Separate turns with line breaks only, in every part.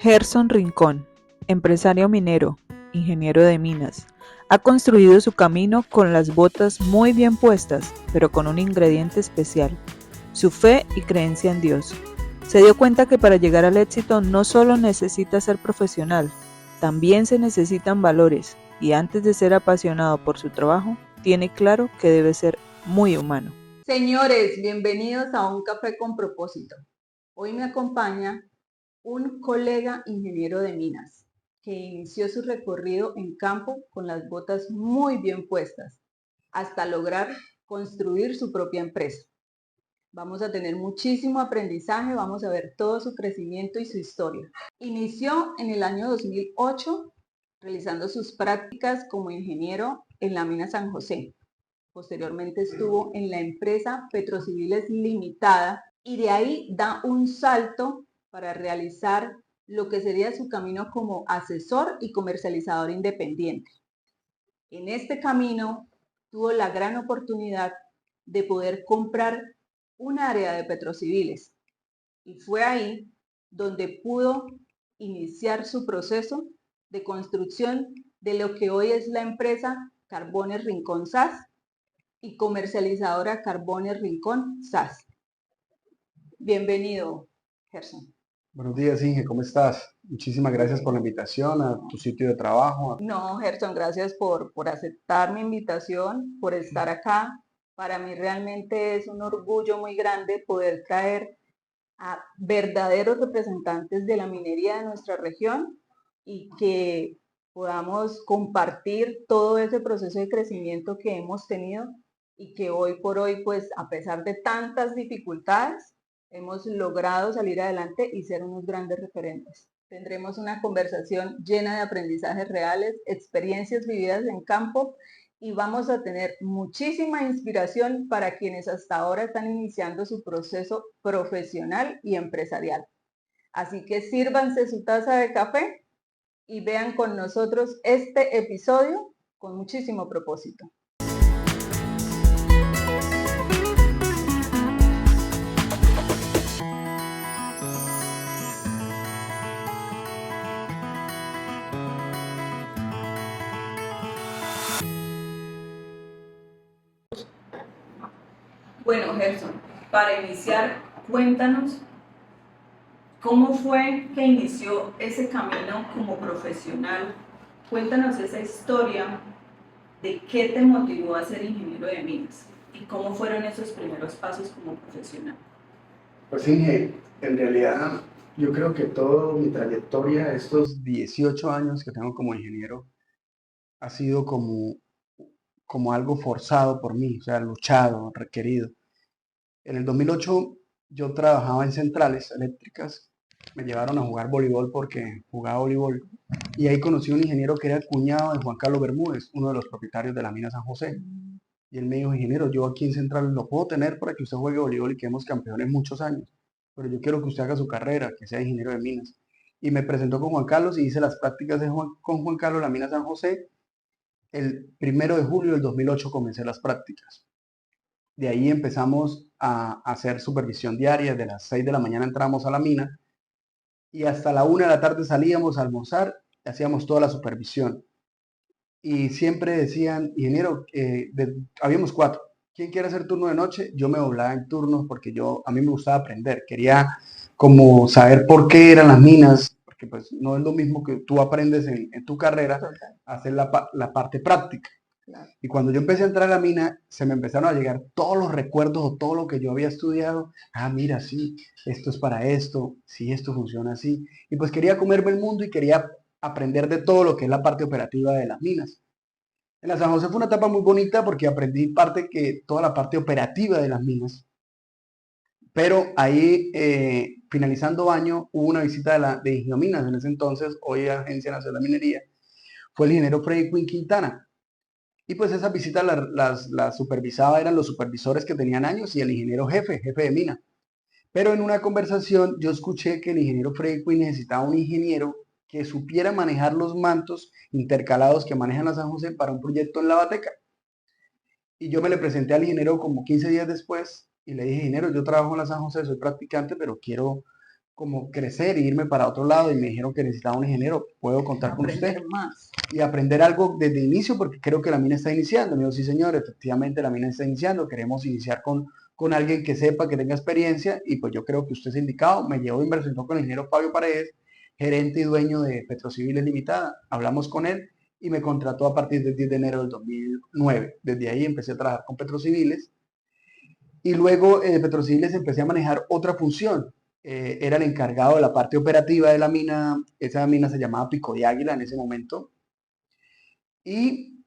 Gerson Rincón, empresario minero, ingeniero de minas, ha construido su camino con las botas muy bien puestas, pero con un ingrediente especial: su fe y creencia en Dios. Se dio cuenta que para llegar al éxito no solo necesita ser profesional, también se necesitan valores, y antes de ser apasionado por su trabajo, tiene claro que debe ser muy humano.
Señores, bienvenidos a Un Café con Propósito. Hoy me acompaña un colega ingeniero de minas que inició su recorrido en campo con las botas muy bien puestas hasta lograr construir su propia empresa. Vamos a tener muchísimo aprendizaje, vamos a ver todo su crecimiento y su historia. Inició en el año 2008 realizando sus prácticas como ingeniero en la mina San José. Posteriormente estuvo en la empresa Petrociviles Limitada y de ahí da un salto para realizar lo que sería su camino como asesor y comercializador independiente. En este camino tuvo la gran oportunidad de poder comprar un área de Petrociviles y fue ahí donde pudo iniciar su proceso de construcción de lo que hoy es la empresa Carbones Rincón SAS y comercializadora Carbones Rincón SAS. Bienvenido, Gerson.
Buenos días, Inge, ¿cómo estás? Muchísimas gracias por la invitación a tu sitio de trabajo.
No, Gerson, gracias por aceptar mi invitación, por estar acá. Para mí realmente es un orgullo muy grande poder traer a verdaderos representantes de la minería de nuestra región y que podamos compartir todo ese proceso de crecimiento que hemos tenido y que hoy por hoy, pues a pesar de tantas dificultades, hemos logrado salir adelante y ser unos grandes referentes. Tendremos una conversación llena de aprendizajes reales, experiencias vividas en campo y vamos a tener muchísima inspiración para quienes hasta ahora están iniciando su proceso profesional y empresarial. Así que sírvanse su taza de café y vean con nosotros este episodio con muchísimo propósito. Bueno, Gerson, para iniciar, cuéntanos cómo fue que inició ese camino como profesional. Cuéntanos esa historia de qué te motivó a ser ingeniero de minas y cómo fueron esos primeros pasos como profesional.
Pues Inge, en realidad yo creo que toda mi trayectoria, estos 18 años que tengo como ingeniero, ha sido como algo forzado por mí, o sea, luchado, requerido. En el 2008 yo trabajaba en centrales eléctricas, me llevaron a jugar voleibol porque jugaba voleibol y ahí conocí a un ingeniero que era el cuñado de Juan Carlos Bermúdez, uno de los propietarios de la mina San José. Y él me dijo: ingeniero, yo aquí en Central lo puedo tener para que usted juegue voleibol y quedemos campeones muchos años, pero yo quiero que usted haga su carrera, que sea ingeniero de minas. Y me presentó con Juan Carlos y hice las prácticas con Juan Carlos en la mina San José. El 1 de julio del 2008 comencé las prácticas. De ahí empezamos a hacer supervisión diaria. De las 6 de la mañana entramos a la mina y hasta la 1 de la tarde salíamos a almorzar y hacíamos toda la supervisión. Y siempre decían: ingeniero, habíamos 4. ¿Quién quiere hacer turno de noche? Yo me doblaba en turnos porque a mí me gustaba aprender. Quería como saber por qué eran las minas, porque pues no es lo mismo que tú aprendes en tu carrera, hacer la parte práctica. Y cuando yo empecé a entrar a la mina, se me empezaron a llegar todos los recuerdos o todo lo que yo había estudiado. Ah, mira, sí, esto es para esto, sí, esto funciona así. Y pues quería comerme el mundo y quería aprender de todo lo que es la parte operativa de las minas. En la San José fue una etapa muy bonita porque aprendí toda la parte operativa de las minas. Pero ahí, finalizando año, hubo una visita de Ingiominas, en ese entonces, hoy Agencia Nacional de Minería. Fue el ingeniero Freddy Quinn Quintana. Y pues esas visitas las supervisaba, eran los supervisores que tenían años y el ingeniero jefe de mina. Pero en una conversación yo escuché que el ingeniero Freddy Quinn necesitaba un ingeniero que supiera manejar los mantos intercalados que manejan la San José para un proyecto en la Bateca. Y yo me le presenté al ingeniero como 15 días después y le dije: ingeniero, yo trabajo en la San José, soy practicante, pero quiero como crecer e irme para otro lado y me dijeron que necesitaba un ingeniero, puedo contar con usted
Aprender más.
y aprender algo desde el inicio porque creo que la mina está iniciando. Me dijo, sí señor, efectivamente la mina está iniciando, queremos iniciar con alguien que sepa, que tenga experiencia y pues yo creo que usted es indicado. Me llevó y me presentó con el ingeniero Fabio Paredes, gerente y dueño de Petrociviles Limitada. Hablamos con él y me contrató a partir del 10 de enero del 2009. Desde ahí empecé a trabajar con Petrociviles y luego de Petrociviles empecé a manejar otra función. Era el encargado de la parte operativa de la mina. Esa mina se llamaba Pico de Águila en ese momento. Y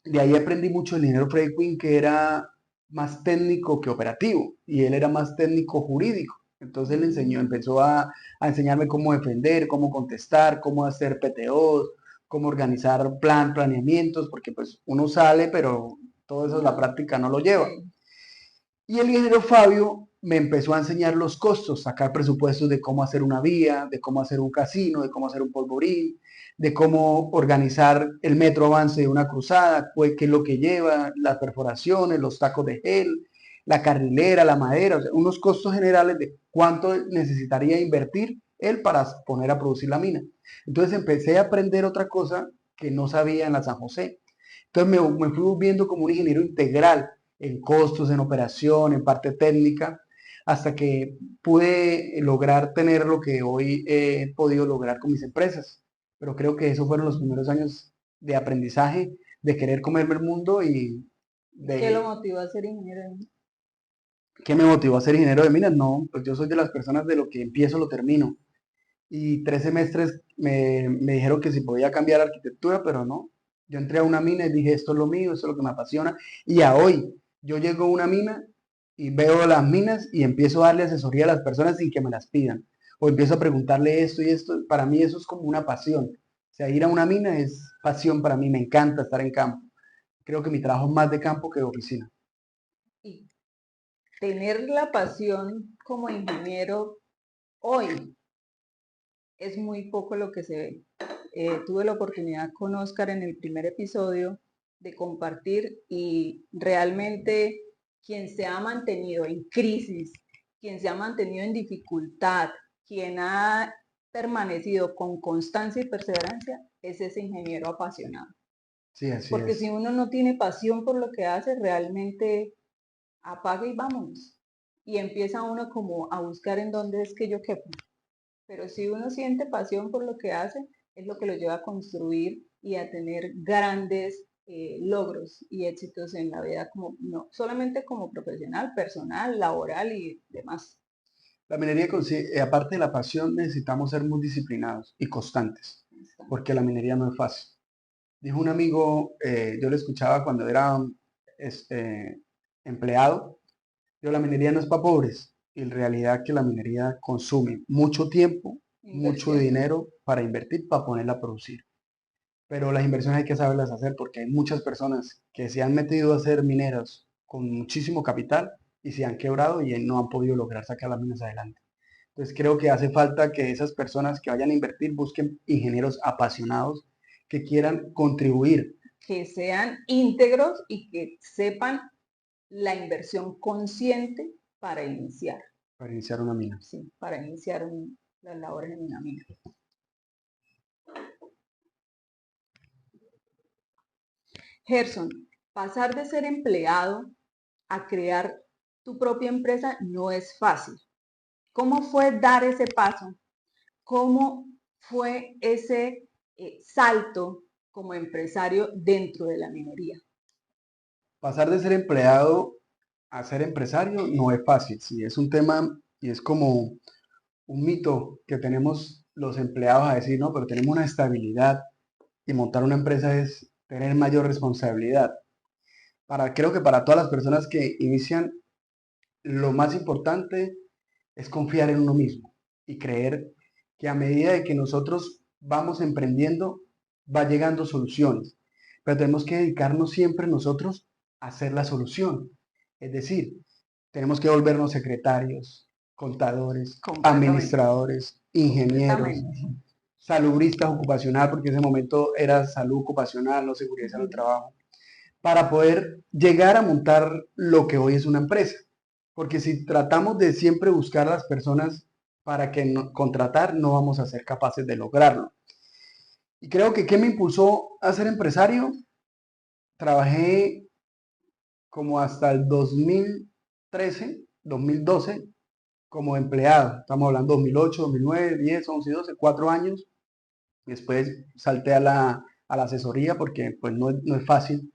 de ahí aprendí mucho del ingeniero Freddy Quinn, que era más técnico que operativo, y él era más técnico jurídico. Entonces él empezó a enseñarme cómo defender, cómo contestar, cómo hacer PTOs, cómo organizar planeamientos, porque pues uno sale, pero todo eso la práctica no lo lleva.
Sí.
Y el ingeniero Fabio me empezó a enseñar los costos, sacar presupuestos de cómo hacer una vía, de cómo hacer un casino, de cómo hacer un polvorín, de cómo organizar el metro avance de una cruzada, qué es lo que lleva, las perforaciones, los tacos de gel, la carrilera, la madera, o sea, unos costos generales de cuánto necesitaría invertir él para poner a producir la mina. Entonces empecé a aprender otra cosa que no sabía en la San José. Entonces me fui viendo como un ingeniero integral en costos, en operación, en parte técnica, hasta que pude lograr tener lo que hoy he podido lograr con mis empresas. Pero creo que esos fueron los primeros años de aprendizaje, de querer comerme el mundo y
¿Qué lo
de
motivó a ser ingeniero de minas?
qué me motivó a ser ingeniero de minas. No, pues yo soy de las personas de lo que empiezo lo termino. Y 3 semestres me dijeron que si podía cambiar arquitectura, pero no. Yo entré a una mina y dije, esto es lo mío, esto es lo que me apasiona. Y a hoy, yo llego a una mina y veo las minas y empiezo a darle asesoría a las personas sin que me las pidan. O empiezo a preguntarle esto y esto. Para mí eso es como una pasión. O sea, ir a una mina es pasión para mí, me encanta estar en campo. Creo que mi trabajo es más de campo que de oficina.
Y tener la pasión como ingeniero hoy es muy poco lo que se ve. Tuve la oportunidad con Oscar en el primer episodio de compartir y realmente quien se ha mantenido en crisis, quien se ha mantenido en dificultad, quien ha permanecido con constancia y perseverancia, es ese ingeniero apasionado.
Sí, así
Porque si
es.
uno no tiene pasión por lo que hace, realmente apaga y vámonos. Y empieza uno como a buscar en dónde es que yo quepo. Pero si uno siente pasión por lo que hace, es lo que lo lleva a construir y a tener grandes logros y éxitos en la vida, como, no solamente como profesional, personal, laboral y demás.
La minería, aparte de la pasión, necesitamos ser muy disciplinados y constantes, porque la minería no es fácil. Dijo un amigo, yo lo escuchaba cuando era empleado, yo la minería no es para pobres, y en realidad que la minería consume mucho tiempo, mucho
Inversión.
dinero para invertir, para ponerla a producir. Pero las inversiones hay que saberlas hacer porque hay muchas personas que se han metido a ser mineros con muchísimo capital y se han quebrado y no han podido lograr sacar las minas adelante. Entonces creo que hace falta que esas personas que vayan a invertir busquen ingenieros apasionados que quieran contribuir
Que sean íntegros y que sepan la inversión consciente para iniciar,
para iniciar una mina.
¿sí? Para iniciar las labores en una mina. Gerson, pasar de ser empleado a crear tu propia empresa no es fácil. ¿Cómo fue dar ese paso? ¿Cómo fue ese salto como empresario dentro de la minería?
Pasar de ser empleado a ser empresario no es fácil, sí, es un tema y es como un mito que tenemos los empleados a decir, no, pero tenemos una estabilidad y montar una empresa es tener mayor responsabilidad. Creo que para todas las personas que inician, lo más importante es confiar en uno mismo y creer que a medida de que nosotros vamos emprendiendo, va llegando soluciones. Pero tenemos que dedicarnos siempre nosotros a hacer la solución. Es decir, tenemos que volvernos secretarios, contadores,
Completamente,
administradores, ingenieros,
completamente.
salubristas ocupacional, porque en ese momento era salud ocupacional, no seguridad y salud del
Ujú.
trabajo, para poder llegar a montar lo que hoy es una empresa. Porque si tratamos de siempre buscar a las personas para que contratar no vamos a ser capaces de lograrlo. Y creo que ¿qué me impulsó a ser empresario? Trabajé como hasta el 2013, 2012 como empleado. Estamos hablando 2008, 2009, 10, 11, 12, 4 años. Después salté a la asesoría porque pues no es fácil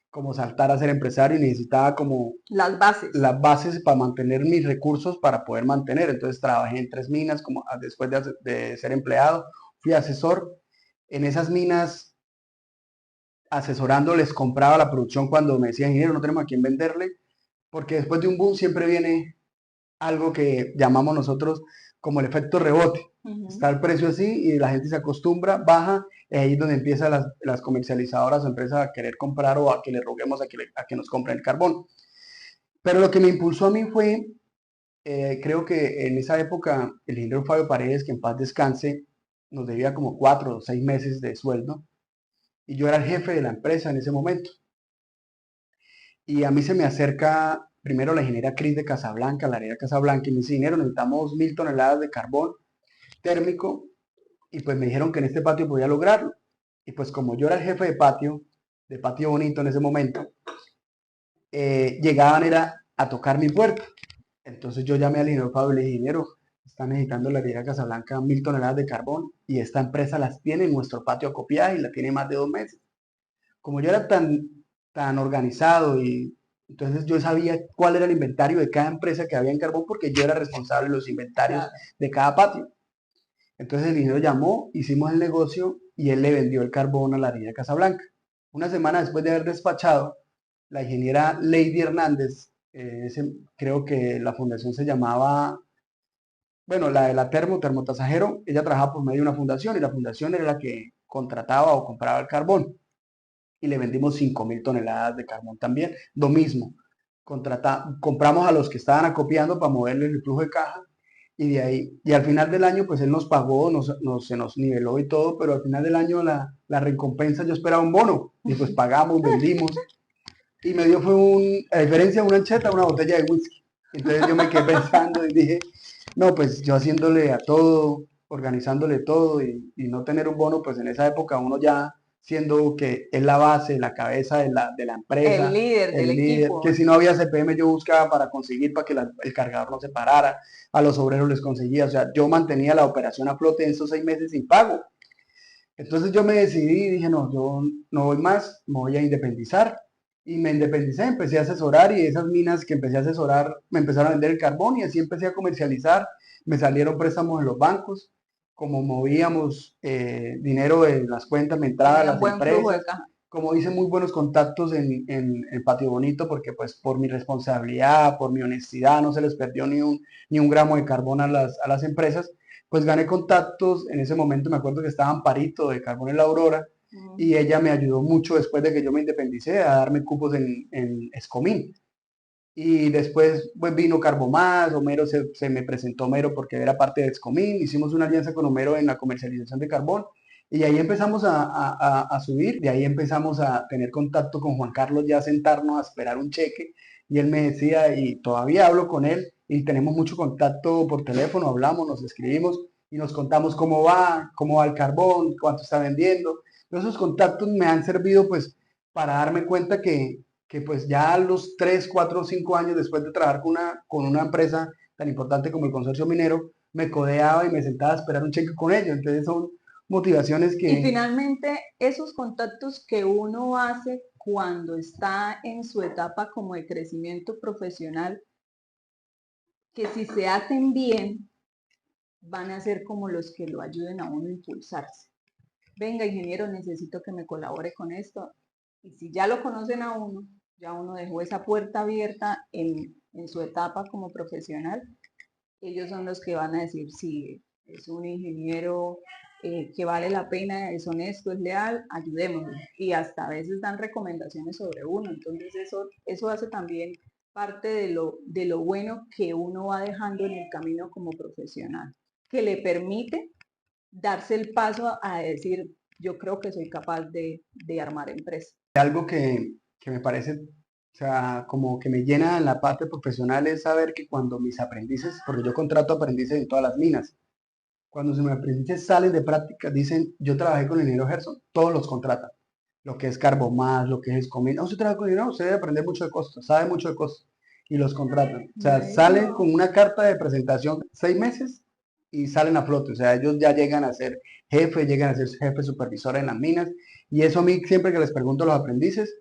como saltar a ser empresario y necesitaba como las bases para mantener mis recursos para poder mantener. Entonces trabajé en 3 minas como después de ser empleado, fui asesor. En esas minas asesorando les compraba la producción cuando me decían, ingeniero, no tenemos a quién venderle, porque después de un boom siempre viene algo que llamamos nosotros como el efecto rebote. Está el precio así y la gente se acostumbra, baja, y ahí es donde empiezan las comercializadoras o empresas a querer comprar o a que le roguemos a que nos compren el carbón. Pero lo que me impulsó a mí fue, creo que en esa época el ingeniero Fabio Paredes, que en paz descanse, nos debía como 4 o 6 meses de sueldo y yo era el jefe de la empresa en ese momento. Y a mí se me acerca primero la ingeniera Cris de Casablanca, la área de Casablanca, y me dice, ingeniero, necesitamos 1000 toneladas de carbón térmico, y pues me dijeron que en este patio podía lograrlo. Y pues como yo era el jefe de patio bonito en ese momento, llegaban era a tocar mi puerta. Entonces yo llamé al ingeniero Pablo y le dije, ingeniero, está necesitando la área de Casablanca 1000 toneladas de carbón, y esta empresa las tiene en nuestro patio acopiadas y la tiene más de 2 meses. Como yo era tan organizado y entonces yo sabía cuál era el inventario de cada empresa que había en carbón porque yo era responsable de los inventarios de cada patio. Entonces el ingeniero llamó, hicimos el negocio y él le vendió el carbón a la harina de Casablanca. Una semana después de haber despachado, la ingeniera Lady Hernández, creo que la fundación se llamaba, bueno, la de la Termotasajero, ella trabajaba por medio de una fundación y la fundación era la que contrataba o compraba el carbón y le vendimos 5000 toneladas de carbón también. Lo mismo, compramos a los que estaban acopiando para moverles el flujo de caja y de ahí, y al final del año, pues él nos pagó, se nos niveló y todo, pero al final del año la recompensa yo esperaba un bono y pues pagamos, vendimos y me dio a diferencia de una ancheta, una botella de whisky. Entonces yo me quedé pensando y dije, no, pues yo haciéndole a todo, organizándole todo y no tener un bono, pues en esa época uno ya siendo que es la base, la cabeza de la empresa,
El líder del equipo.
que si no había CPM yo buscaba para conseguir para que el cargador no se parara, a los obreros les conseguía, o sea, yo mantenía la operación a flote en esos 6 meses sin pago. Entonces yo me decidí y dije, no, yo no voy más, me voy a independizar. Y me independicé, empecé a asesorar y esas minas que empecé a asesorar me empezaron a vender el carbón y así empecé a comercializar. Me salieron préstamos en los bancos, como movíamos dinero de las cuentas, me entraba a las empresas, como hice muy buenos contactos en Patio Bonito, porque pues por mi responsabilidad, por mi honestidad, no se les perdió ni un gramo de carbón a las empresas, pues gané contactos. En ese momento me acuerdo que estaba Amparito de Carbón en la Aurora y ella me ayudó mucho después de que yo me independicé a darme cupos en Escomín. Y después pues, vino Carbomás, Homero se me presentó Homero porque era parte de Escomín, hicimos una alianza con Homero en la comercialización de carbón y ahí empezamos a subir, de ahí empezamos a tener contacto con Juan Carlos, ya a sentarnos a esperar un cheque y él me decía, y todavía hablo con él y tenemos mucho contacto por teléfono, hablamos, nos escribimos y nos contamos cómo va el carbón, cuánto está vendiendo. Esos contactos me han servido pues para darme cuenta que pues ya a los 3, 4, 5 años después de trabajar con una empresa tan importante como el Consorcio Minero, me codeaba y me sentaba a esperar un cheque con ellos. Entonces son motivaciones que...
Y finalmente, esos contactos que uno hace cuando está en su etapa como de crecimiento profesional, que si se hacen bien, van a ser como los que lo ayuden a uno a impulsarse. Venga, ingeniero, necesito que me colabore con esto. Y si ya lo conocen a uno, ya uno dejó esa puerta abierta en su etapa como profesional, ellos son los que van a decir si es un ingeniero que vale la pena, es honesto, es leal, ayudémoslo. Y hasta a veces dan recomendaciones sobre uno. Entonces eso hace también parte de lo bueno que uno va dejando en el camino como profesional, que le permite darse el paso a decir, yo creo que soy capaz de armar empresa.
Algo que me parece O sea, como que me llena en la parte profesional es saber que cuando mis aprendices, porque yo contrato aprendices en todas las minas, cuando mis aprendices salen de práctica, dicen, yo trabajé con el ingeniero Gerson, todos los contratan. Lo que es Carbomás, lo que es Escomina. No, usted trabaja con el ingeniero, usted debe aprender mucho de costos, sabe mucho de costos. Y los contratan. O sea, salen
Bueno,
con una carta de presentación 6 meses y salen a flote. O sea, ellos ya llegan a ser jefes, llegan a ser jefe supervisor en las minas. Y eso a mí, siempre que les pregunto a los aprendices,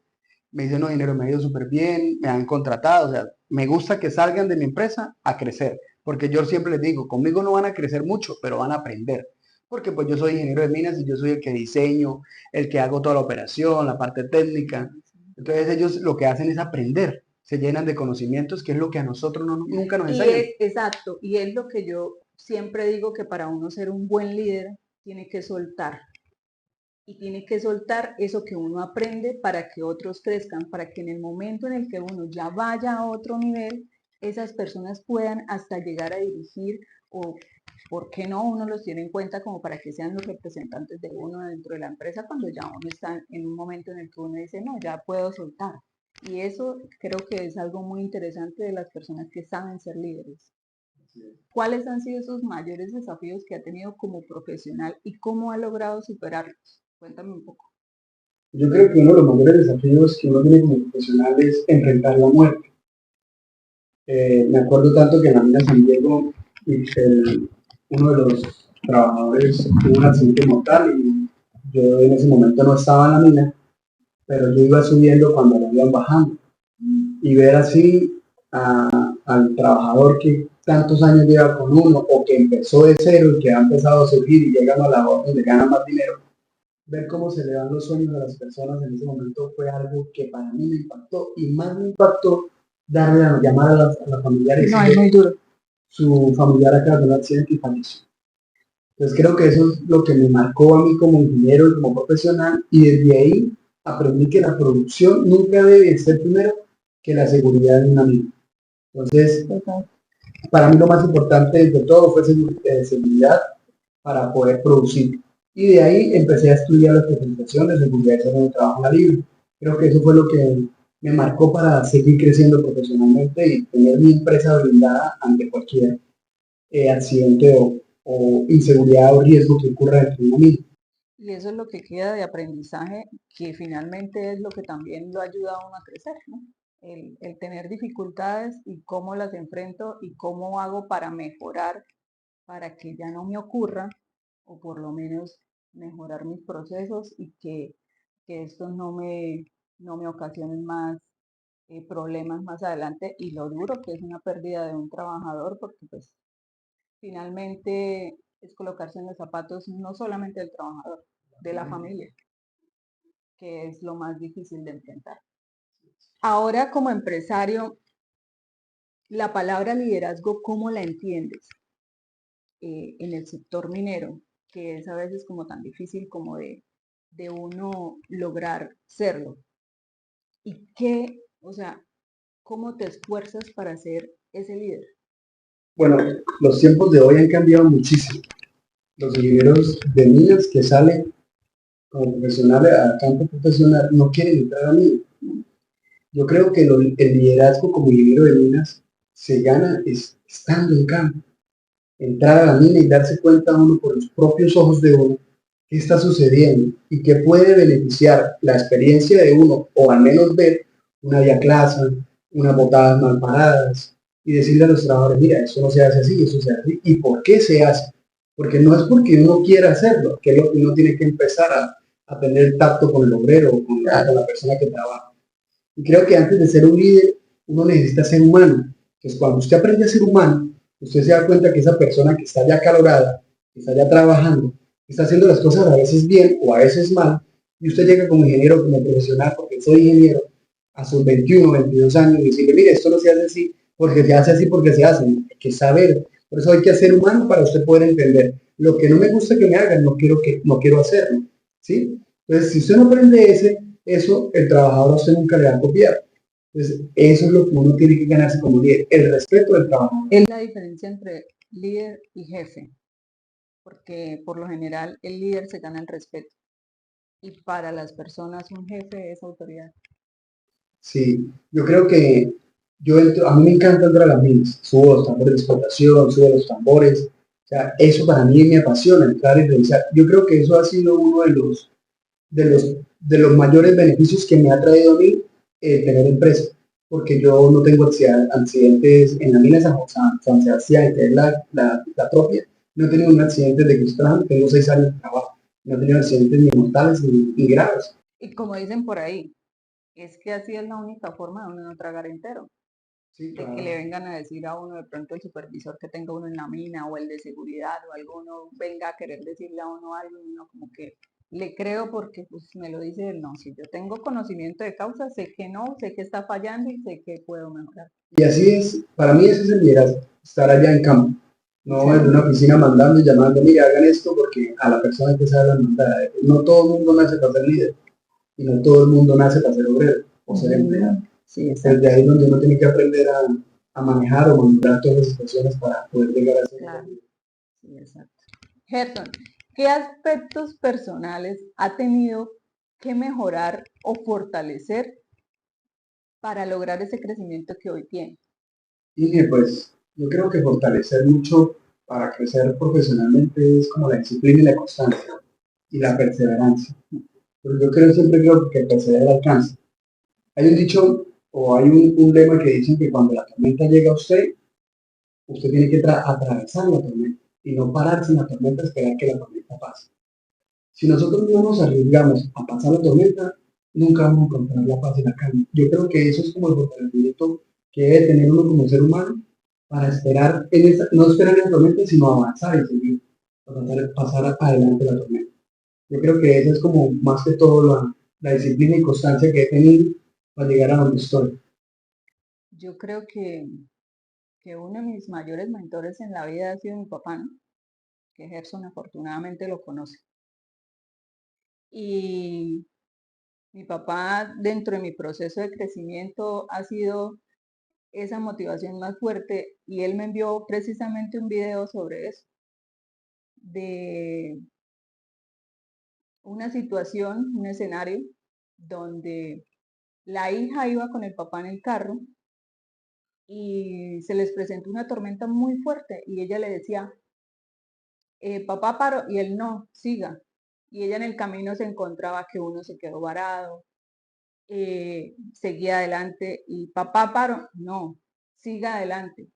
me dicen, no, dinero, me ha ido súper bien, me han contratado. O sea, me gusta que salgan de mi empresa a crecer. Porque yo siempre les digo, conmigo no van a crecer mucho, pero van a aprender. Porque pues yo soy ingeniero de minas y yo soy el que diseño, el que hago toda la operación, la parte técnica. Entonces ellos lo que hacen es aprender, se llenan de conocimientos, que es lo que a nosotros nunca nos
y
enseñan.
es exacto, y es lo que yo siempre digo que para uno ser un buen líder tiene que soltar. Y tiene que soltar eso que uno aprende para que otros crezcan, para que en el momento en el que uno ya vaya a otro nivel, esas personas puedan hasta llegar a dirigir o, ¿por qué no? Uno los tiene en cuenta como para que sean los representantes de uno dentro de la empresa cuando ya uno está en un momento en el que uno dice, no, ya puedo soltar. Y eso creo que es algo muy interesante de las personas que saben ser líderes. ¿Cuáles han sido sus mayores desafíos que ha tenido como profesional y cómo ha logrado superarlos? Cuéntame un poco.
Yo creo que uno de los mayores desafíos que uno tiene como profesional es enfrentar la muerte. Me acuerdo tanto que en la mina San Diego, uno de los trabajadores tuvo un accidente mortal y yo en ese momento no estaba en la mina, pero yo iba subiendo cuando lo iban bajando. Y ver así al trabajador que tantos años lleva con uno o que empezó de cero y que ha empezado a surgir y llega a la labor donde gana más dinero, ver cómo se le dan los sueños a las personas en ese momento fue algo que para mí me impactó y más me impactó darle a llamar a las familiares.
No, es muy duro.
Su familiar acaba de un accidente y falleció. Entonces creo que eso es lo que me marcó a mí como ingeniero y como profesional y desde ahí aprendí que la producción nunca debe ser primero que la seguridad de una mina. Entonces, para mí lo más importante de todo fue seguridad para poder producir. Y de ahí empecé a estudiar la especialización de seguridad en el trabajo en la libre. Creo que eso fue lo que me marcó para seguir creciendo profesionalmente y tener mi empresa blindada ante cualquier accidente o inseguridad o riesgo que ocurra dentro de una mina.
Y eso es lo que queda de aprendizaje, que finalmente es lo que también lo ayuda a uno a crecer, ¿no? El tener dificultades y cómo las enfrento y cómo hago para mejorar, para que ya no me ocurra, o por lo menos mejorar mis procesos y que estos no me ocasionen más problemas más adelante y lo duro que es una pérdida de un trabajador, porque pues finalmente es colocarse en los zapatos no solamente del trabajador, de la familia, que es lo más difícil de enfrentar. Ahora como empresario, la palabra liderazgo, ¿cómo la entiendes en el sector minero? Que es a veces como tan difícil como de uno lograr serlo. ¿Y qué, o sea, cómo te esfuerzas para ser ese líder?
Bueno, los tiempos de hoy han cambiado muchísimo. Los ingenieros de minas que salen como profesionales a campo profesional no quieren entrar a minas. Yo creo que el liderazgo como ingeniero de minas se gana estando en campo, entrar a la mina y darse cuenta uno por los propios ojos de uno qué está sucediendo y qué puede beneficiar la experiencia de uno, o al menos ver una vía clasa, unas botadas mal paradas, y decirle a los trabajadores, mira, eso no se hace así, eso se hace así, y por qué se hace. Porque no es porque uno quiera hacerlo, que es lo que uno tiene que empezar a tener tacto con el obrero o con la persona que trabaja. Y creo que antes de ser un líder, uno necesita ser humano. Entonces, cuando usted aprende a ser humano, usted se da cuenta que esa persona que está ya acalorada, que está ya trabajando, que está haciendo las cosas a veces bien o a veces mal, y usted llega como ingeniero, como profesional, porque soy ingeniero, a sus 21, 22 años, y decirle, mire, esto no se hace así, porque se hace así, porque se hace. Hay que saber. Por eso hay que ser humano para usted poder entender. Lo que no me gusta que me hagan, no quiero hacerlo. ¿Sí? Entonces, si usted no aprende eso, el trabajador a usted nunca le va a copiar. Entonces, eso es lo que uno tiene que ganarse como líder, el respeto del trabajador.
Es la diferencia entre líder y jefe, porque por lo general el líder se gana el respeto y para las personas un jefe es autoridad.
Sí, yo creo que a mí me encanta entrar a las minas, subo los tambores de explotación, subo los tambores, o sea, eso para mí me apasiona, entrar y revisar. Yo creo que eso ha sido uno de los mayores beneficios que me ha traído a mí tener empresa, porque yo no tengo accidentes en la mina de San Sebastián, que es la propia, no he tenido un accidente de que estoy trabajando, tengo 6 años de trabajo, no he tenido accidentes ni mortales ni graves.
Y como dicen por ahí, es que así es la única forma de uno no tragar entero,
Sí,
de que
claro.
le vengan a decir a uno de pronto el supervisor que tenga uno en la mina o el de seguridad o alguno venga a querer decirle a uno algo y uno como que le creo porque pues me lo dice él, no, si yo tengo conocimiento de causa, sé que no, sé que está fallando y sé que puedo mejorar.
Y así es, para mí ese es el liderazgo, estar allá en campo, no desde
Sí,
una oficina mandando y llamando, mira, hagan esto porque a la persona que sabe la mandar. No todo el mundo nace para ser líder y no todo el mundo nace para ser obrero o ser empleado.
sí,
Desde
exacto,
ahí es donde uno tiene que aprender a manejar o manipular todas las situaciones para poder llegar a ser un
claro,
buen líder.
sí, exacto. Gerson, ¿qué aspectos personales ha tenido que mejorar o fortalecer para lograr ese crecimiento que hoy tiene?
Y pues yo creo que fortalecer mucho para crecer profesionalmente es como la disciplina y la constancia y la perseverancia. Pero yo siempre creo que persevera alcanza. Hay un dicho o hay un lema que dicen que cuando la tormenta llega a usted, usted tiene que atravesar la tormenta y no pararse en la tormenta a esperar que la tormenta pase. Si nosotros no nos arriesgamos a pasar la tormenta, nunca vamos a encontrar la paz y la calma. Yo creo que eso es como el fortalecimiento que debe tener uno como ser humano para esperar, no esperar en la tormenta, sino avanzar y seguir, para pasar adelante la tormenta. Yo creo que eso es como más que todo la disciplina y constancia que he tenido para llegar a donde estoy.
Yo creo que uno de mis mayores mentores en la vida ha sido mi papá, ¿no? Que Gerson afortunadamente lo conoce. Y mi papá dentro de mi proceso de crecimiento ha sido esa motivación más fuerte y él me envió precisamente un video sobre eso, de una situación, un escenario donde la hija iba con el papá en el carro y se les presentó una tormenta muy fuerte y ella le decía, papá paro y él no, siga. Y ella en el camino se encontraba que uno se quedó varado, seguía adelante y papá paro, no, siga adelante.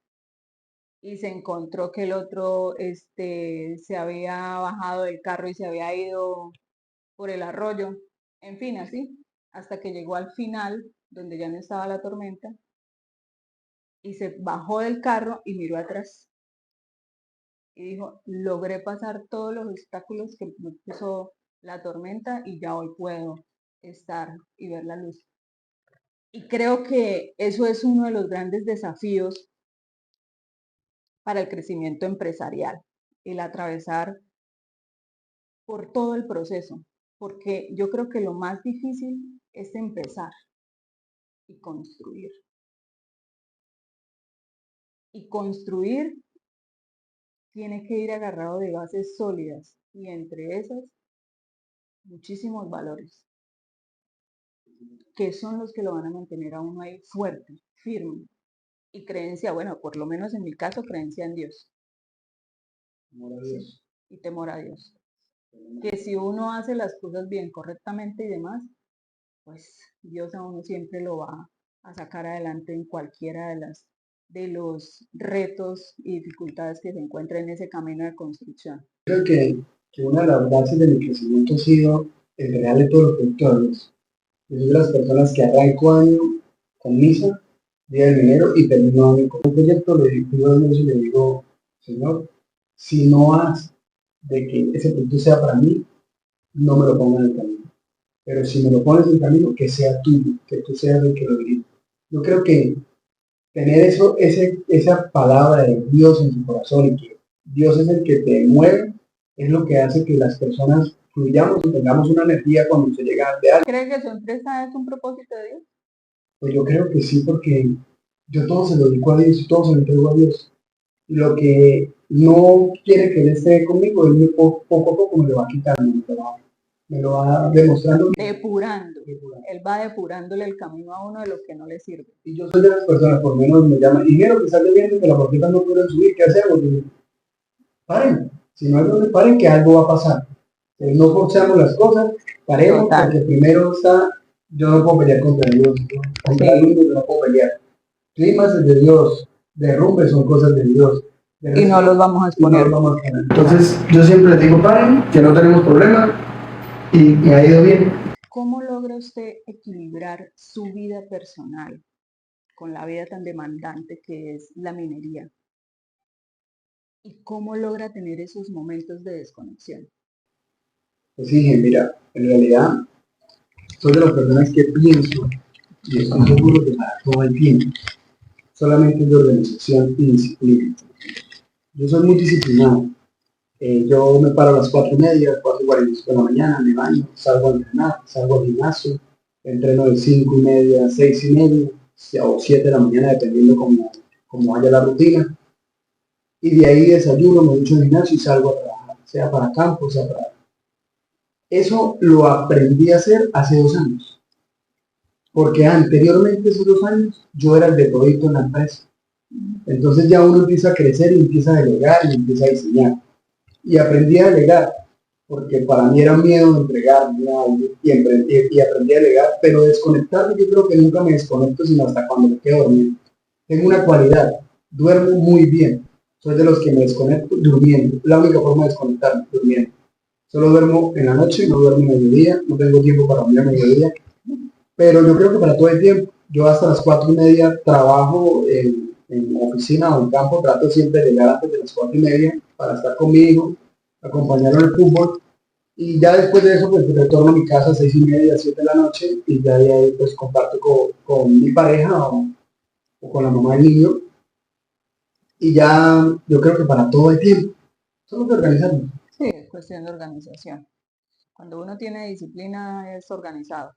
Y se encontró que el otro se había bajado del carro y se había ido por el arroyo. En fin, así, hasta que llegó al final, donde ya no estaba la tormenta, y se bajó del carro y miró atrás. Y dijo, logré pasar todos los obstáculos que me puso la tormenta y ya hoy puedo estar y ver la luz. Y creo que eso es uno de los grandes desafíos para el crecimiento empresarial, el atravesar por todo el proceso, porque yo creo que lo más difícil es empezar y construir. Y construir tiene que ir agarrado de bases sólidas y entre esas muchísimos valores, que son los que lo van a mantener a uno ahí fuerte, firme. Y creencia, bueno, por lo menos en mi caso, creencia en Dios.
Amor a
¿Sí?
Dios.
Y temor a Dios. Que si uno hace las cosas bien, correctamente y demás, pues Dios a uno siempre lo va a sacar adelante en cualquiera de los retos y dificultades que se encuentren en ese camino de construcción.
Creo que una de las bases de mi crecimiento ha sido entregarle todos los productos a Dios. Yo soy de las personas que arranco año con misa, día del minero y termino año con un proyecto, le digo a Dios y le digo, Señor, si no has de que ese producto sea para mí, no me lo pongas en el camino. Pero si me lo pones en el camino, que sea tuyo, que tú seas el que lo dirige. Yo creo que tener esa palabra de Dios en tu corazón y que Dios es el que te mueve, es lo que hace que las personas fluyamos y tengamos una energía cuando se llega de algo.
¿Cree que su empresa es un propósito de Dios?
Pues yo creo que sí, porque yo todo se lo dedico a Dios y todo se lo entrego a Dios. Y lo que no quiere que Él esté conmigo, Él poco a poco me lo va quitando. me lo va demostrando.
Depurando. Él va depurándole el camino a uno de lo que no le sirve.
Y yo soy de las personas, por lo menos me llaman, ingeniero, que está lloviendo, que las boquetas no pueden subir, ¿qué hacemos? Y yo, paren, si no hay donde paren, que algo va a pasar. No forzamos las cosas, paremos,
Total.
porque primero está, yo no puedo pelear contra Dios, contra el mundo yo no puedo pelear. Climas es de Dios, derrumbes son cosas de Dios.
Y no los vamos a exponer.
Entonces, yo siempre les digo, paren, que no tenemos problema, y me ha ido bien.
¿Cómo logra usted equilibrar su vida personal con la vida tan demandante que es la minería? ¿Y cómo logra tener esos momentos de desconexión?
Pues sí, mira, en realidad, soy de las personas que pienso, y estoy seguro que para todo el tiempo, solamente de organización y disciplina. Yo soy muy disciplinado. Yo me paro a las 4:30, 4:45 de la mañana, me baño, salgo a entrenar, salgo al gimnasio, entreno de 5:30 a 6:30 o 7 de la mañana, dependiendo cómo vaya la rutina. Y de ahí desayuno, me ducho en el gimnasio y salgo a trabajar, sea para campo, sea para... Eso lo aprendí a hacer hace 2 años, porque anteriormente, esos 2 años, yo era el de todito en la empresa. Entonces ya uno empieza a crecer y empieza a delegar y empieza a diseñar. Y aprendí a delegar, porque para mí era miedo de entregarme a algo y aprendí a delegar, pero desconectarme yo creo que nunca me desconecto sino hasta cuando me quedo dormido. Tengo una cualidad, duermo muy bien, soy de los que me desconecto durmiendo, la única forma de desconectarme, durmiendo. Solo duermo en la noche, no duermo en mediodía, no tengo tiempo para dormir a mediodía, pero yo creo que para todo el tiempo, yo hasta las 4:30 trabajo en oficina o en campo, trato siempre de llegar antes de las 4:30 para estar con mi hijo, acompañarlo en el fútbol, y ya después de eso pues retorno a mi casa a 6:30, 7 de la noche, y ya de ahí pues comparto con mi pareja o con la mamá del niño, y ya yo creo que para todo el tiempo, solo que organizarnos.
Sí, es cuestión de organización. Cuando uno tiene disciplina es organizado.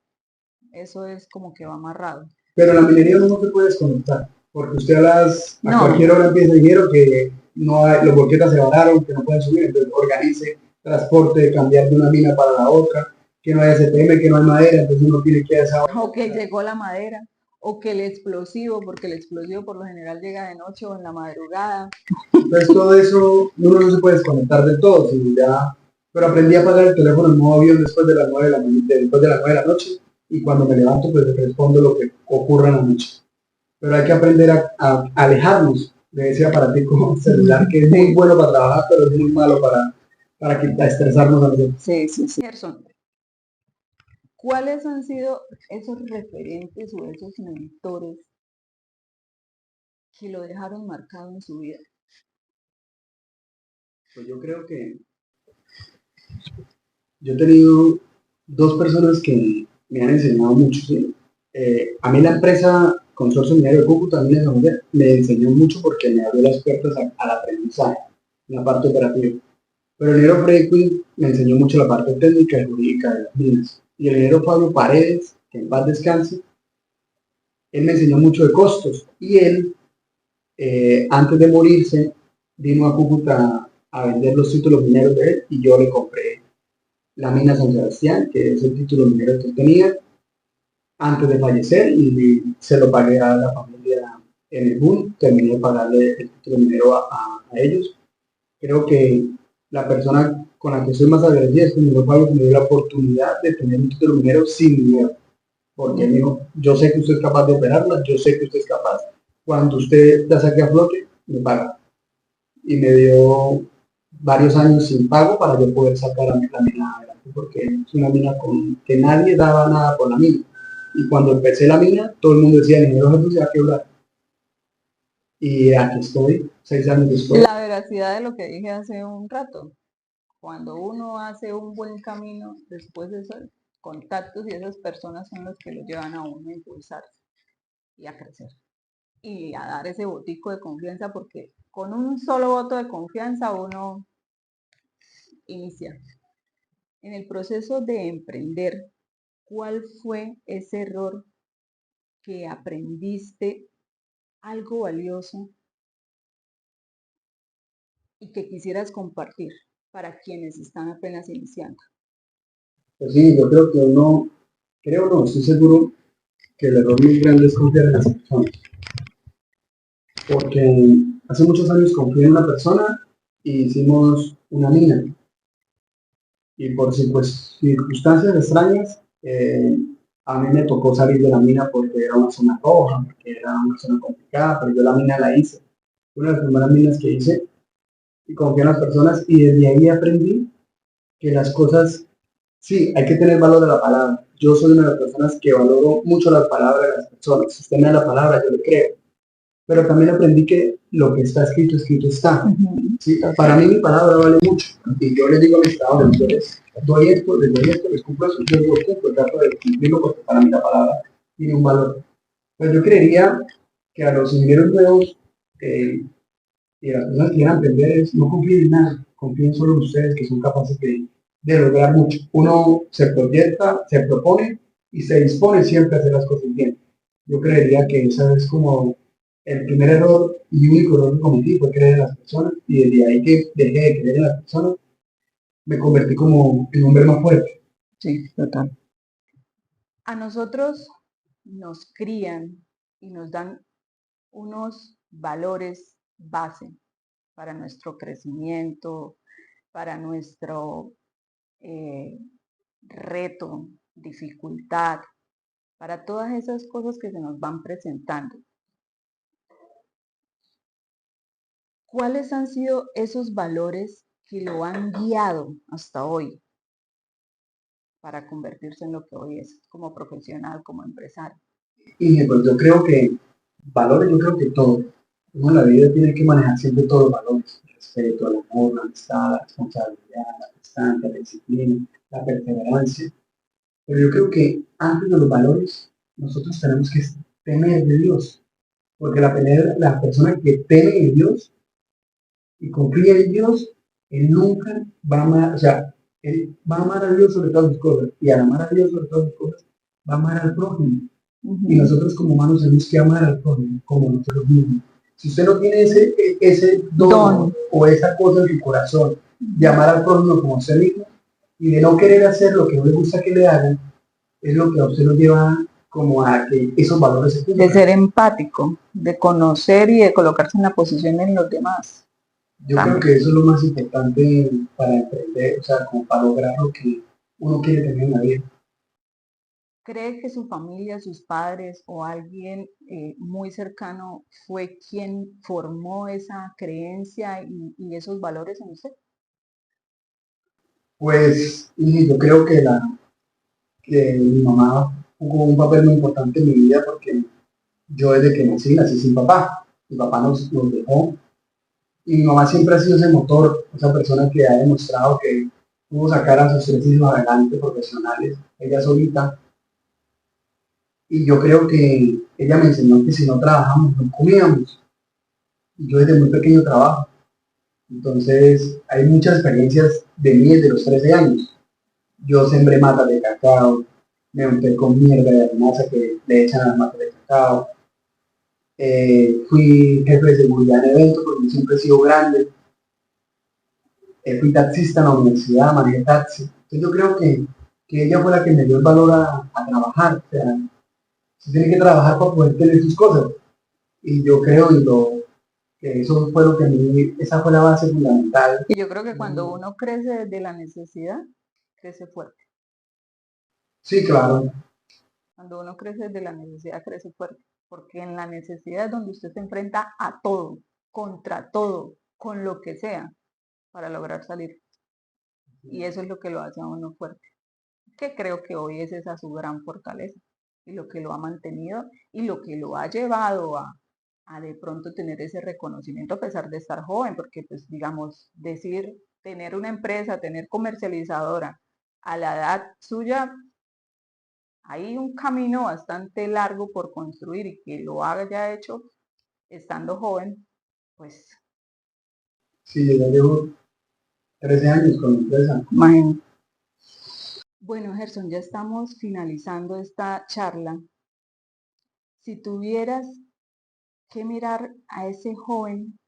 Eso es como que va amarrado.
Pero en la minería uno no se puede desconectar, porque usted a
No.
cualquier hora empieza dinero que no hay, los boquetas se vararon, que no pueden subir, entonces organice transporte, cambiar de una mina para la otra, que no hay STM, que no hay madera, entonces uno tiene que hacer...
O que llegó la madera, o que el explosivo, porque el explosivo por lo general llega de noche o en la madrugada.
Entonces todo eso, uno no se puede desconectar de todo, sino ya... Pero aprendí a apagar el teléfono en modo avión después de las 9 de la, después de las 9 de la noche, y cuando me levanto pues respondo lo que ocurra en la noche. Pero hay que aprender a alejarnos de ese aparatico celular que es muy bueno para trabajar, pero es muy malo para estresarnos a nosotros.
Sí, sí, sí. Gerson, ¿cuáles han sido esos referentes o esos mentores que lo dejaron marcado en su vida?
Pues yo creo que yo he tenido 2 personas que me han enseñado mucho. ¿Sí? A mí la empresa Consorcio Minero de Cúcuta me enseñó mucho porque me abrió las puertas al aprendizaje, en la parte operativa. Pero el ingeniero Freddy Quinn me enseñó mucho la parte técnica y jurídica de las minas. Y el ingeniero Pablo Paredes, que en paz descanse, él me enseñó mucho de costos. Y él, antes de morirse, vino a Cúcuta a vender los títulos mineros de él y yo le compré la mina San Sebastián, que es el título minero que él tenía antes de fallecer, y se lo pagué a la familia en el boom. Terminé de pagarle el título minero a ellos. Creo que la persona con la que soy más agradecida es con mi Pablo, que me dio la oportunidad de tener un título minero sin dinero. Porque me dijo, yo sé que usted es capaz de operarla, yo sé que usted es capaz. Cuando usted la saque a flote, me paga. Y me dio varios años sin pago para yo poder sacar la mina adelante, porque es una mina que nadie daba nada por la mina. Y cuando empecé la mina, todo el mundo decía, el ingeniero Jesús se va a quebrar. Y aquí estoy, 6 años después.
La veracidad de lo que dije hace un rato. Cuando uno hace un buen camino, después de esos contactos y esas personas son los que lo llevan a uno a impulsarse y a crecer. Y a dar ese botico de confianza, porque con un solo voto de confianza uno inicia. En el proceso de emprender, ¿cuál fue ese error que aprendiste algo valioso y que quisieras compartir para quienes están apenas iniciando?
Pues sí, yo creo que creo no, estoy seguro que el error más grande es confiar en las personas. Porque hace muchos años confié en una persona y hicimos una mina. Y por circunstancias extrañas, a mí me tocó salir de la mina porque era una zona roja, porque era una zona complicada, pero yo la mina la hice. Una de las primeras minas que hice y confié en las personas y desde ahí aprendí que las cosas, sí, hay que tener valor de la palabra. Yo soy una de las personas que valoro mucho las palabras de las personas. Si usted me da la palabra, yo le creo. Pero también aprendí que lo que está escrito, escrito está. ¿Sí? Para mí mi palabra vale mucho. Y yo les digo a mis trabajadores, yo les doy esto, les cumplo eso, yo lo cumplo, trato de cumplirlo porque para mí la palabra tiene un valor. Pues yo creería que a los ingenieros nuevos y a las personas que quieran aprender es no confíen en nada, confíen solo en ustedes que son capaces de lograr mucho. Uno se proyecta, se propone y se dispone siempre a hacer las cosas bien. Yo creería que esa es como el primer error y único error que cometí fue creer en las personas y desde ahí que dejé de creer en las personas me convertí como en un hombre más fuerte.
Sí, total. A nosotros nos crían y nos dan unos valores base para nuestro crecimiento, para nuestro eh, reto, dificultad, para todas esas cosas que se nos van presentando. ¿Cuáles han sido esos valores que lo han guiado hasta hoy para convertirse en lo que hoy es, como profesional, como empresario?
Y pues yo creo que valores, yo creo que todo. Uno en la vida tiene que manejar siempre todos los valores. El respeto, el amor, la amistad, la responsabilidad, la constancia, la disciplina, la perseverancia. Pero yo creo que antes de los valores, nosotros tenemos que temer de Dios. Porque la persona que teme en Dios y confía en Dios, él nunca va a amar, o sea, él va a amar a Dios sobre todas sus cosas. Y al amar a Dios sobre todas sus cosas, va a amar al prójimo. Y nosotros como humanos tenemos que amar al prójimo como nosotros mismos. Si usted no tiene ese don o esa cosa en su corazón de amar al prójimo como a usted mismo y de no querer hacer lo que no le gusta que le hagan, es lo que a usted lo lleva como a que esos valores se cumplan.
De ser empático, de conocer y de colocarse en la posición de los demás.
Yo creo que eso es lo más importante para emprender, o sea, como para lograr lo que uno quiere tener en la vida.
¿Cree que su familia, sus padres o alguien muy cercano fue quien formó esa creencia y esos valores en usted?
Pues, y yo creo que mi mamá jugó un papel muy importante en mi vida porque yo desde que nací sin papá. Mi papá nos dejó y mi mamá siempre ha sido ese motor, esa persona que ha demostrado que pudo sacar a sus tres hijos adelante profesionales, ella solita. Y yo creo que ella me enseñó que si no trabajamos, no comíamos. Y yo desde muy pequeño trabajo. Entonces, hay muchas experiencias de mí desde los 13 años. Yo sembré matas de cacao, me unté con mierda de arenosa que le echan a las matas de cacao. Fui jefe de seguridad en eventos porque siempre he sido grande. Fui taxista en la universidad, manejé taxi. Entonces yo creo que ella fue la que me dio el valor a trabajar. O sea, se tiene que trabajar para poder tener sus cosas. Y yo creo que eso fue lo que a mí, esa fue la base fundamental.
Y yo creo que cuando uno crece desde la necesidad, crece fuerte.
Sí, claro.
Cuando uno crece desde la necesidad, crece fuerte. Porque en la necesidad es donde usted se enfrenta a todo, contra todo, con lo que sea, para lograr salir. Y eso es lo que lo hace a uno fuerte. Que creo que hoy es esa su gran fortaleza. Y lo que lo ha mantenido y lo que lo ha llevado a de pronto tener ese reconocimiento a pesar de estar joven. Porque, pues, digamos, decir, tener una empresa, tener comercializadora a la edad suya, hay un camino bastante largo por construir y que lo haya hecho estando joven, pues
Sí, yo ya llevo 13 años con la empresa.
imagínate. Bueno, Gerson, ya estamos finalizando esta charla. Si tuvieras que mirar a ese joven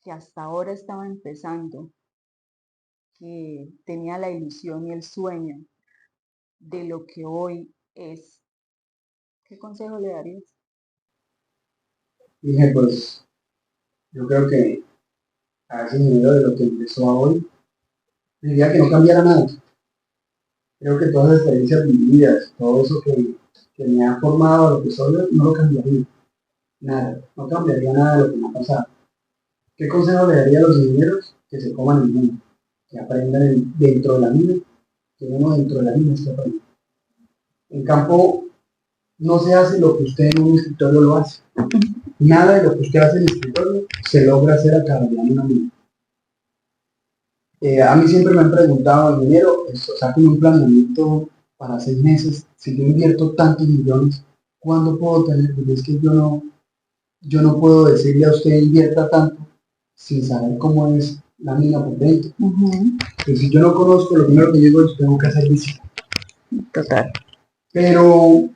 que hasta ahora estaba empezando, que tenía la ilusión y el sueño de lo que hoy es, ¿qué consejo le darías?
Dije, pues yo creo que a ese nivel de lo que empezó a hoy, diría que no cambiara nada. Creo que todas las experiencias vividas, todo eso que me ha formado a lo que soy, no lo cambiaría. Nada, no cambiaría nada de lo que me ha pasado. ¿Qué consejo le daría a los ingenieros? Que se coman el mundo, que aprendan dentro de la mina, que uno dentro de la mina está aprendiendo. En campo no se hace lo que usted en un escritorio lo hace. Nada de lo que usted hace en el escritorio se logra hacer a cada día en una mina. A mí siempre me han preguntado, ingeniero, saquen un planeamiento para 6 meses, si yo invierto tantos millones, ¿cuándo puedo tener? Porque es que yo no puedo decirle a usted invierta tanto sin saber cómo es la mina por dentro. Pues si yo no conozco, lo primero que digo es tengo que hacer visita.
Total.
Pero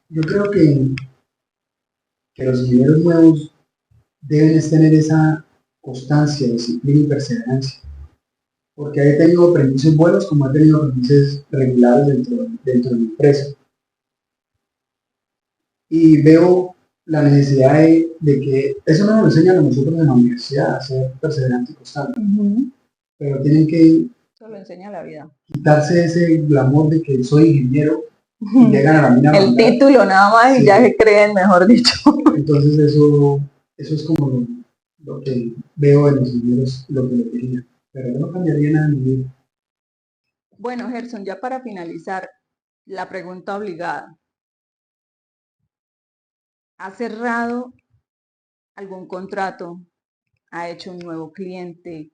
yo creo que los ingenieros nuevos deben tener esa constancia, disciplina y perseverancia. Porque he tenido aprendices buenos como he tenido aprendices regulares dentro de mi empresa. Y veo la necesidad de que, eso no nos enseñan a nosotros en la universidad, a ser perseverante y constante, pero tienen que
Eso lo enseña la vida.
quitarse ese glamour de que soy ingeniero y llegan a la mina.
El título nada más y
Sí.
ya se creen, mejor dicho.
Entonces eso es como lo que veo en los ingenieros, lo que le quería. Pero yo no cambiaría nada en mi vida.
Bueno, Gerson, ya para finalizar, la pregunta obligada. ¿Ha cerrado algún contrato? ¿Ha hecho un nuevo cliente?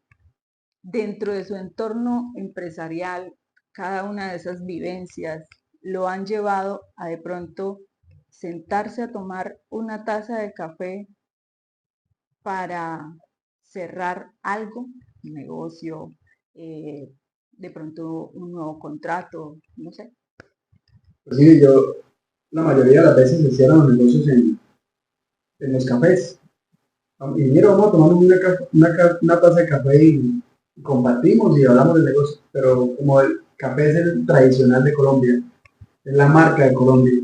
Dentro de su entorno empresarial, cada una de esas vivencias lo han llevado a de pronto sentarse a tomar una taza de café para cerrar algo, un negocio, de pronto un nuevo contrato, no sé.
Pues sí, la mayoría de las veces se cierran los negocios en los cafés. Ingeniero, vamos a tomar una taza de café y compartimos y hablamos del negocio. Pero como el café es el tradicional de Colombia, es la marca de Colombia,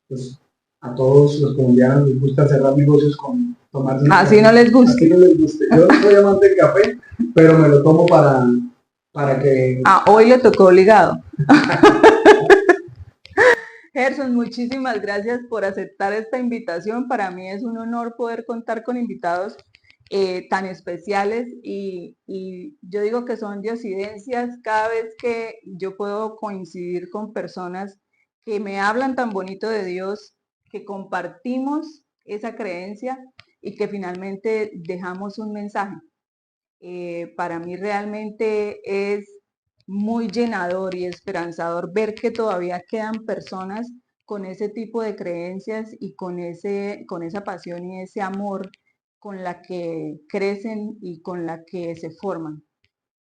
pues a todos los colombianos les gusta cerrar negocios con tomarse un
Así
café.
no les gusta.
Así no les guste. Yo no soy amante del café, pero me lo tomo para que...
Hoy le tocó obligado. Gerson, muchísimas gracias por aceptar esta invitación. Para mí es un honor poder contar con invitados tan especiales y yo digo que son diosidencias cada vez que yo puedo coincidir con personas que me hablan tan bonito de Dios, que compartimos esa creencia y que finalmente dejamos un mensaje. Para mí realmente es muy llenador y esperanzador ver que todavía quedan personas con ese tipo de creencias y con esa pasión y ese amor con la que crecen y con la que se forman.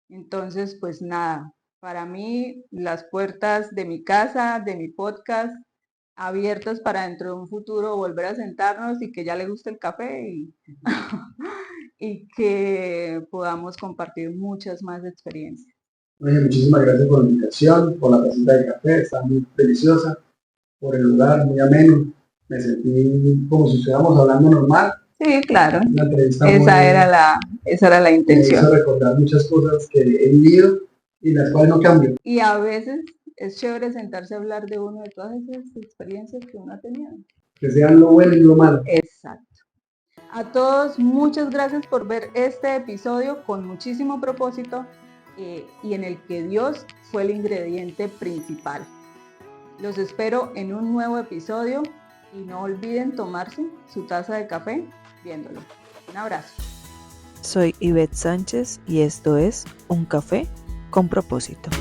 Entonces, pues nada, para mí las puertas de mi casa, de mi podcast, abiertas para dentro de un futuro volver a sentarnos y que ya le guste el café y que podamos compartir muchas más experiencias.
Oye, muchísimas gracias por la invitación, por la tacita de café, está muy deliciosa, por el lugar, muy ameno. Me sentí como si estuviéramos hablando normal.
Sí, claro.
Una entrevista
esa era la
me
intención.
hizo recordar muchas cosas que he vivido y las cuales no cambio.
Y a veces es chévere sentarse a hablar de uno de todas esas experiencias que uno ha tenido.
Que sean lo bueno y lo malo.
Exacto. A todos, muchas gracias por ver este episodio con muchísimo propósito y en el que Dios fue el ingrediente principal. Los espero en un nuevo episodio y no olviden tomarse su taza de café viéndolo. Un abrazo.
Soy Ivette Sánchez y esto es Un Café con Propósito.